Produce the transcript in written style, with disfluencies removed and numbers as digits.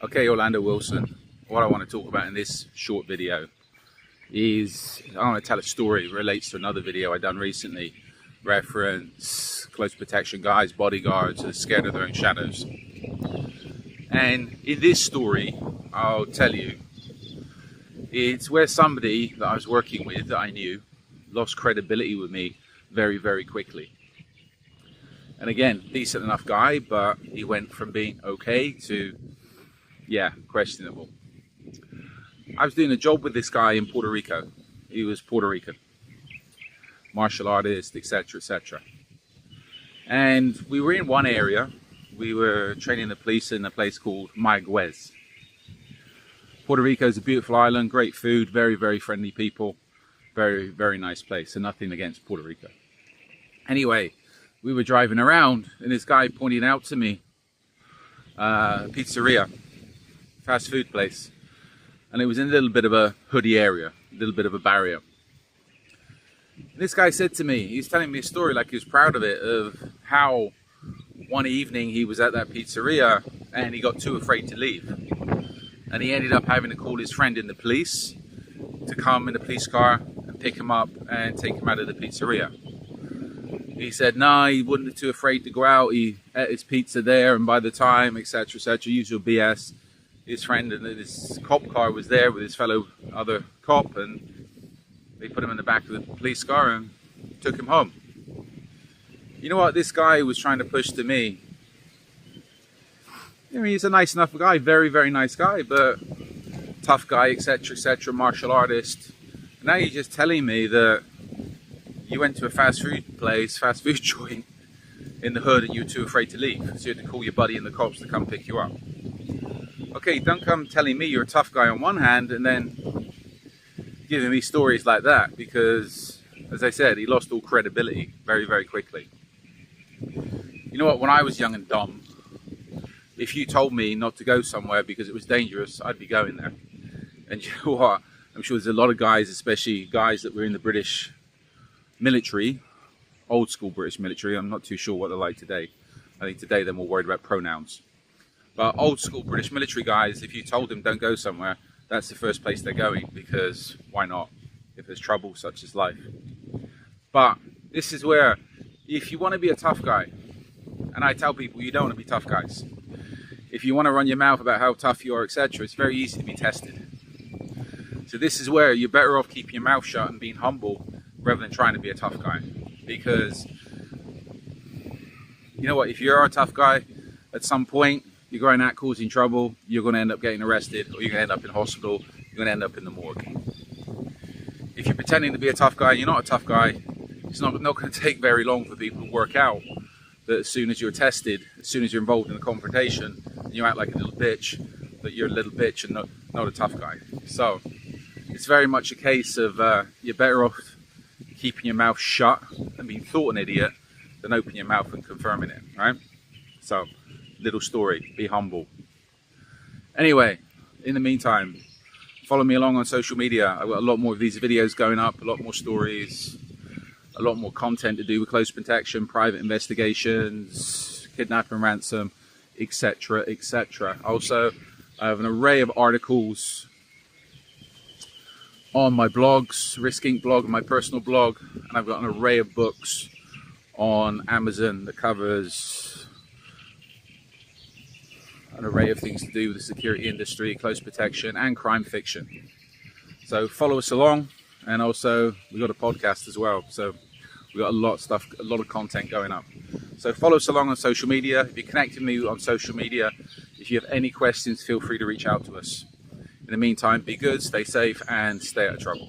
Okay, Orlando Wilson, what I want to talk about in this short video is I want to tell a story. It relates to another video I done recently, reference close protection guys, bodyguards are scared of their own shadows. And in this story, I'll tell you, it's where somebody that I was working with, that I knew, lost credibility with me very, very quickly. And again, decent enough guy, but he went from being okay to, yeah, questionable. I was doing a job with this guy in Puerto Rico. He was Puerto Rican, martial artist, etc., etc. And we were in one area. We were training the police in a place called Mayagüez. Puerto Rico is a beautiful island, great food, very, very friendly people, very, very nice place, and nothing against Puerto Rico. Anyway, we were driving around, and this guy pointed out to me pizzeria, fast food place, and it was in a little bit of a hoodie area, a little bit of a barrier. This guy said to me, he's telling me a story like he was proud of it, of how one evening he was at that pizzeria and he got too afraid to leave, and he ended up having to call his friend in the police to come in the police car and pick him up and take him out of the pizzeria. He said no, he wasn't too afraid to go out. He ate his pizza there, and by the time, etc., etc., usual BS, his friend and his cop car was there with his fellow other cop, and they put him in the back of the police car and took him home. You know what this guy was trying to push to me? I mean, he's a nice enough guy, very, very nice guy, but tough guy, etc., etc., martial artist. And now you're just telling me that you went to a fast food place, fast food joint in the hood, and you were too afraid to leave, so you had to call your buddy and the cops to come pick you up. Okay, don't come telling me you're a tough guy on one hand and then giving me stories like that, because, as I said, he lost all credibility very, very quickly. You know what, when I was young and dumb, if you told me not to go somewhere because it was dangerous, I'd be going there. And you know what, I'm sure there's a lot of guys, especially guys that were in the British military, old school British military, I'm not too sure what they're like today. I think today they're more worried about pronouns. But old school British military guys, if you told them don't go somewhere, that's the first place they're going, because why not, if there's trouble such as life. But this is where, if you want to be a tough guy, and I tell people you don't want to be tough guys, if you want to run your mouth about how tough you are, etc., it's very easy to be tested. So this is where you're better off keeping your mouth shut and being humble rather than trying to be a tough guy. Because you know what, if you're a tough guy, at some point you're going out causing trouble, you're going to end up getting arrested, or you're going to end up in hospital, you're going to end up in the morgue. If you're pretending to be a tough guy and you're not a tough guy, it's not going to take very long for people to work out that as soon as you're tested, as soon as you're involved in a confrontation, and you act like a little bitch, that you're a little bitch and not a tough guy. So it's very much a case of you're better off keeping your mouth shut and being thought an idiot than opening your mouth and confirming it, right? So, little story, be humble. Anyway, in the meantime, follow me along on social media. I've got a lot more of these videos going up, a lot more stories, a lot more content to do with close protection, private investigations, kidnap and ransom, etc., etc. Also, I have an array of articles on my blogs, Risk Inc. blog and my personal blog, and I've got an array of books on Amazon that covers an array of things to do with the security industry, close protection, and crime fiction. So follow us along, and also we've got a podcast as well. So we've got a lot of stuff, a lot of content going up. So follow us along on social media. If you connect with me on social media, if you have any questions, feel free to reach out to us. In the meantime, be good, stay safe, and stay out of trouble.